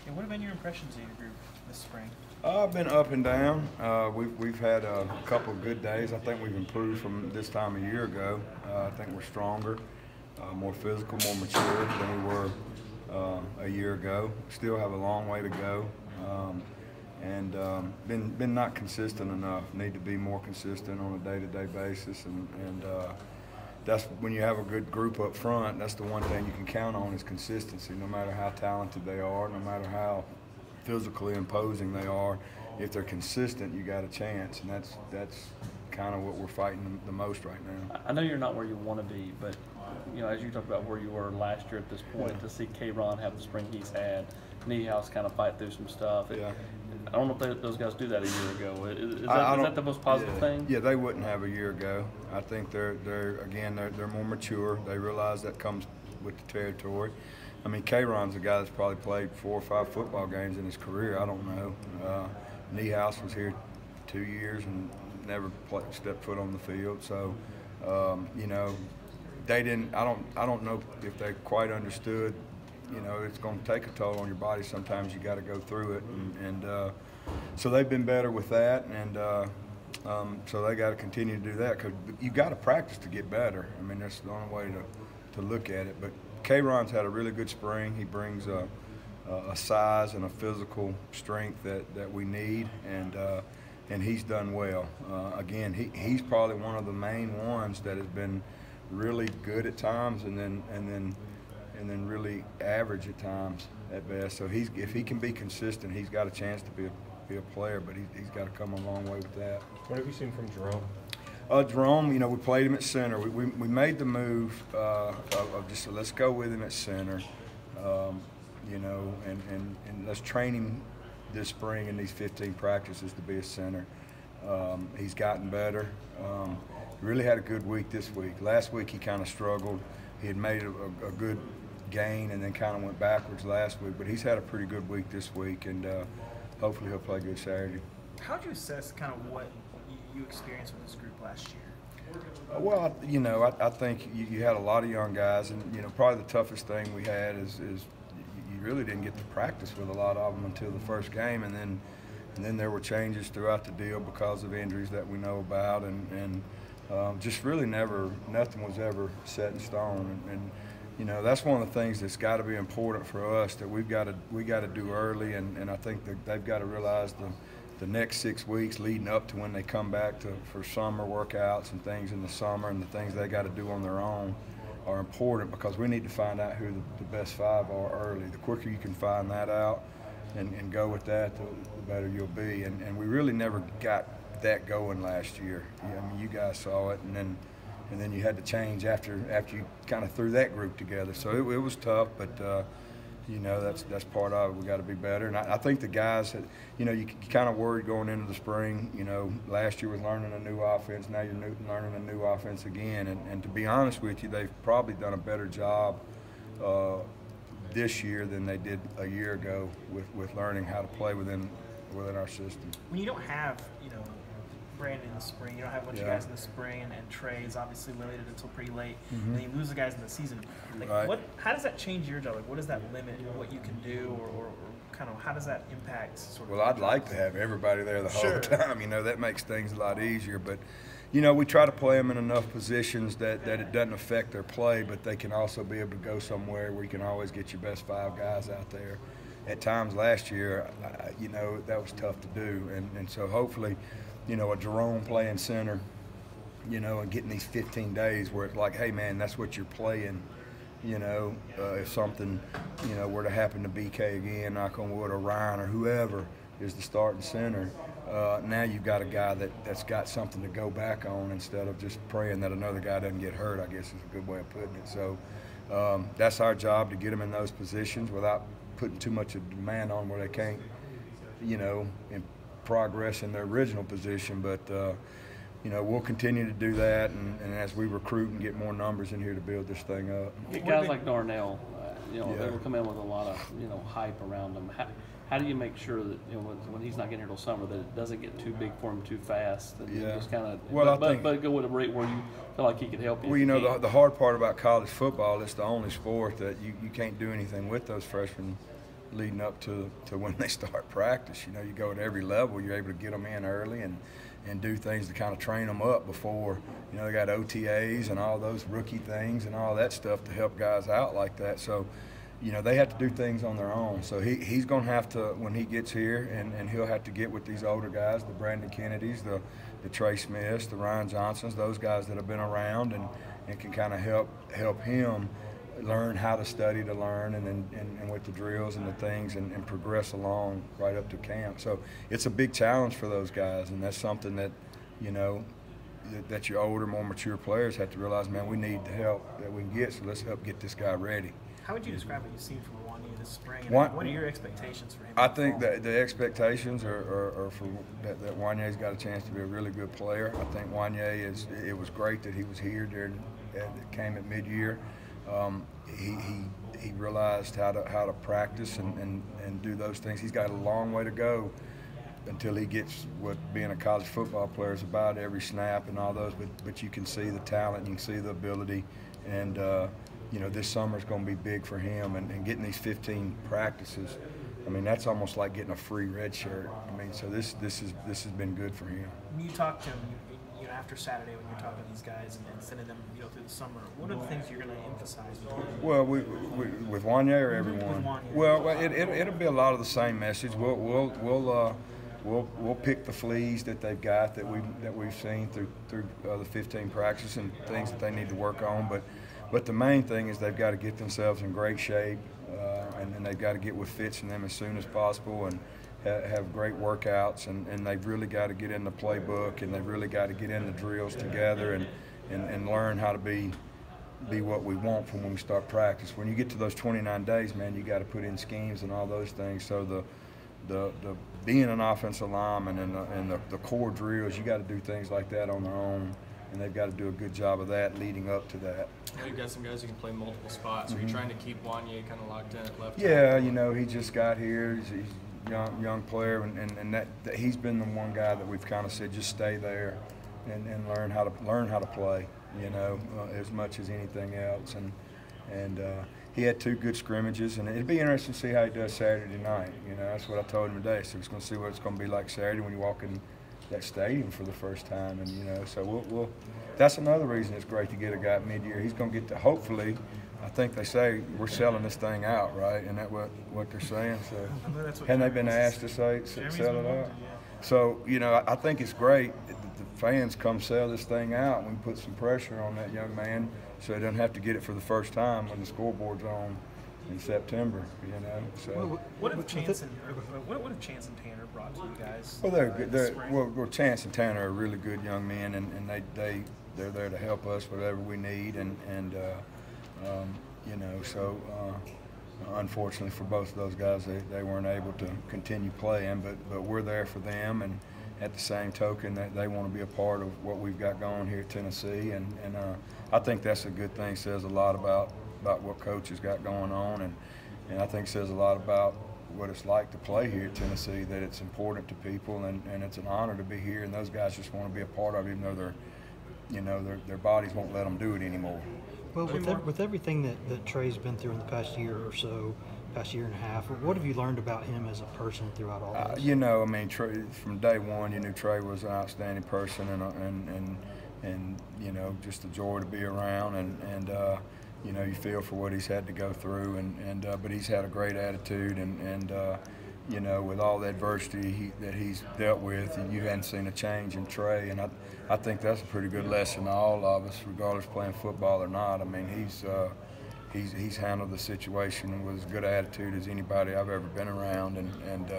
And what have been your impressions of your group this spring? I've been up and down. We've had a couple of good days. I think we've improved from this time a year ago. I think we're stronger, more physical, more mature than we were a year ago. Still have a long way to go, and been not consistent enough. Need to be more consistent on a day-to-day basis, and that's when you have a good group up front. That's the one thing you can count on is consistency. No matter how talented they are, no matter how physically imposing they are, if they're consistent, you got a chance, and that's kind of what we're fighting the most right now. I know you're not where you want to be, but as you talked about where you were last year at this point, to see K-Ron have the spring he's had, Niehaus kind of fight through some stuff. Yeah. I don't know if those guys do that a year ago. Is that the most positive thing? Yeah, they wouldn't have a year ago. I think they're more mature. They realize that comes with the territory. I mean, K-Ron's a guy that's probably played 4 or 5 football games in his career. I don't know. Niehaus was here 2 years and never stepped foot on the field. So, they didn't. I don't know if they quite understood. It's going to take a toll on your body. Sometimes you got to go through it, and so they've been better with that, and so they got to continue to do that because you got to practice to get better. I mean, that's the only way to look at it. But K-Ron's had a really good spring. He brings a size and a physical strength that we need, and he's done well. Again, he's probably one of the main ones that has been really good at times, and then really average at times at best. So if he can be consistent, he's got a chance to be a player, but he's got to come a long way with that. What have you seen from Jerome? Jerome, we played him at center. We made the move of just let's go with him at center, and let's train him this spring in these 15 practices to be a center. He's gotten better. Really had a good week this week. Last week he kind of struggled. He had made a good gain and then kind of went backwards last week, but he's had a pretty good week this week, and hopefully he'll play good Saturday. How would you assess kind of what you experienced with this group last year? Well, I think you had a lot of young guys, and probably the toughest thing we had is you really didn't get to practice with a lot of them until the first game, and then there were changes throughout the deal because of injuries that we know about, and just really nothing was ever set in stone, and that's one of the things that's got to be important for us that we got to do early, and I think that they've got to realize the next 6 weeks leading up to when they come back for summer workouts and things in the summer and the things they got to do on their own are important because we need to find out who the best 5 are early. The quicker you can find that out and go with that, the better you'll be. And we really never got that going last year. I mean, you guys saw it, and then you had to change after you kind of threw that group together. So it was tough, but that's part of it. We got to be better, and I think the guys had, you kind of worried going into the spring. Last year was learning a new offense. Now you're learning a new offense again, and to be honest with you, they've probably done a better job this year than they did a year ago with learning how to play within our system. When you don't have Brandon in the spring, you don't have a bunch of guys in the spring, and Trey is obviously limited until pretty late, and then you lose the guys in the season. Right. How does that change your job? What does that limit what you can do, or kind of how does that impact sort of? Well, I'd like to have everybody there the whole time. That makes things a lot easier, but we try to play them in enough positions that it doesn't affect their play, but they can also be able to go somewhere where you can always get your best 5 guys out there. At times last year, that was tough to do, and so hopefully, a Jerome playing center, and getting these 15 days where it's like, hey man, that's what you're playing. If something, were to happen to BK again, knock on wood, or Ryan or whoever is the starting center, now you've got a guy that's got something to go back on instead of just praying that another guy doesn't get hurt, I guess is a good way of putting it. So that's our job, to get them in those positions without putting too much of demand on where they can't, progress in their original position, but we'll continue to do that, and as we recruit and get more numbers in here to build this thing up. Guys like Darnell, they will come in with a lot of hype around them. How do you make sure that when he's not getting here till summer that it doesn't get too big for him too fast? And just kind of, but go at a rate where you feel like he could help you. Well, the hard part about college football, it's the only sport that you can't do anything with those freshmen leading up to when they start practice. You know, you go at every level, you're able to get them in early and do things to kind of train them up before, you know, they got OTAs and all those rookie things and all that stuff to help guys out like that. So, you know, they have to do things on their own. So he's going to have to, when he gets here, and he'll have to get with these older guys, the Brandon Kennedys, the Trey Smiths, the Ryan Johnsons, those guys that have been around and can kind of help him learn how to study to learn and with the drills and the things and progress along right up to camp. So it's a big challenge for those guys, and that's something that, you know, that your older, more mature players have to realize, man, we need the help that we can get, so let's help get this guy ready. How would you describe what you've seen from Wanya this spring? And what are your expectations for him? I think that the expectations are for that Wanya's got a chance to be a really good player. I think Wanya it was great that he was here during came at mid-year. He realized how to practice and do those things. He's got a long way to go until he gets what being a college football player is about, every snap and all those. But you can see the talent, you can see the ability, and you know, this summer is going to be big for him, and getting these 15 practices. I mean, that's almost like getting a free red shirt. I mean, so this has been good for him. When you talk to him, you know, after Saturday when you're talking to these guys and sending them, you know, through the summer, what are the things you're going to emphasize with him? Well, with Wanya or everyone? With Wanya. Well, it'll be a lot of the same message. We'll pick the fleas that they've got that we've seen through the 15 practices and things that they need to work on, But the main thing is they've got to get themselves in great shape, and then they've got to get with fits in them as soon as possible and have great workouts, and they've really got to get in the playbook, and they've really got to get in the drills together and learn how to be what we want from when we start practice. When you get to those 29 days, man, you got to put in schemes and all those things. So the being an offensive lineman and the core drills, you got to do things like that on their own. And they've got to do a good job of that leading up to that. I know you've got some guys who can play multiple spots. Are you trying to keep Wanya kind of locked in at left? Yeah, you know, he just got here. He's a young player, and that he's been the one guy that we've kind of said just stay there and learn how to play. You know, as much as anything else. And he had 2 good scrimmages, and it'd be interesting to see how he does Saturday night. You know, that's what I told him today. So we're going to see what it's going to be like Saturday when you walk in that stadium for the first time, and you know, so we'll that's another reason it's great to get a guy at mid-year. He's going to get to, hopefully, I think they say we're selling this thing out, right? Isn't that what they're saying? So hadn't they been asked to sell it out? So you know, I think it's great that the fans come sell this thing out, and we put some pressure on that young man so he doesn't have to get it for the first time when the scoreboard's on in September, you know. So what have Chance and Tanner brought to you guys? Well, they're good. Well, Chance and Tanner are really good young men, and they're there to help us whatever we need, and you know, so unfortunately for both of those guys, they weren't able to continue playing, but we're there for them, and at the same token, that they want to be a part of what we've got going here at Tennessee, and I think that's a good thing. Says a lot about what Coach has got going on, and I think says a lot about what it's like to play here at Tennessee, that it's important to people, and it's an honor to be here, and those guys just want to be a part of it, even though their bodies won't let them do it anymore. Well, with everything that Trey's been through in the past year or so, past year and a half, what have you learned about him as a person throughout all this? You know, I mean, Trey, from day one, you knew Trey was an outstanding person, and you know, just a joy to be around, and you know, you feel for what he's had to go through, but he's had a great attitude, and you know, with all the adversity that he's dealt with, and you hadn't seen a change in Trey, and I think that's a pretty good lesson to all of us, regardless of playing football or not. I mean, he's handled the situation with as good attitude as anybody I've ever been around, and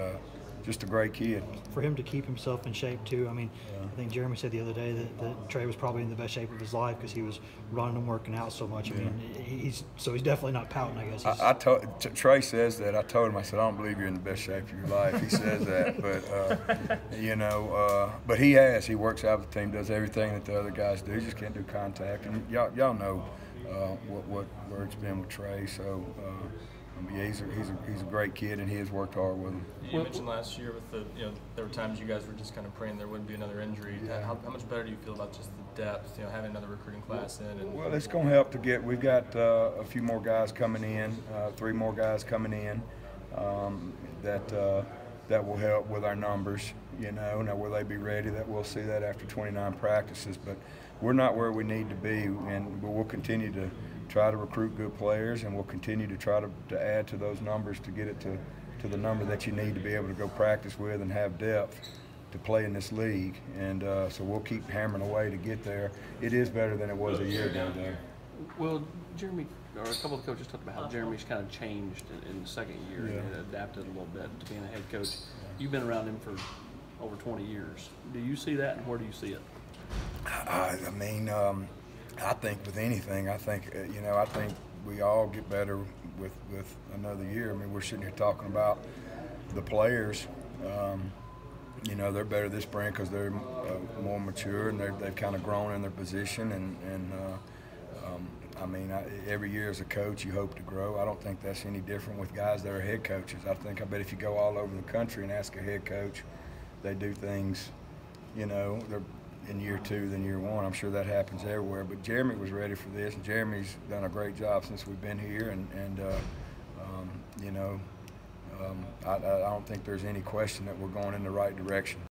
just a great kid. For him to keep himself in shape too, I mean, yeah. I think Jeremy said the other day that Trey was probably in the best shape of his life because he was running and working out so much. I mean, he's definitely not pouting, I guess. Trey says that. I told him, I said, I don't believe you're in the best shape of your life. He says that, but you know, but he has. He works out with the team, does everything that the other guys do. He just can't do contact, and y'all know where it's been with Trey. So. Yeah, he's a great kid, and he has worked hard with him. You mentioned last year with there were times you guys were just kind of praying there wouldn't be another injury. Yeah. How much better do you feel about just the depth, having another recruiting class in? Well, it's going to help to get. We've got a few more guys coming in, 3 more guys coming in, that will help with our numbers. Now will they be ready? That we'll see that after 29 practices. But we're not where we need to be, and we'll continue to try to recruit good players, and we'll continue to try to add to those numbers to get it to the number that you need to be able to go practice with and have depth to play in this league. And so we'll keep hammering away to get there. It is better than it was a year ago, though. Well, Jeremy, or a couple of coaches talked about how Jeremy's kind of changed in the second year and adapted a little bit to being a head coach. You've been around him for over 20 years. Do you see that, and where do you see it? I think with anything, I think we all get better with another year. I mean, we're sitting here talking about the players. They're better this spring because they're more mature and they've kind of grown in their position. Every year as a coach, you hope to grow. I don't think that's any different with guys that are head coaches. I bet if you go all over the country and ask a head coach, they do things, they're in year 2 than year 1. I'm sure that happens everywhere. But Jeremy was ready for this, and Jeremy's done a great job since we've been here. I don't think there's any question that we're going in the right direction.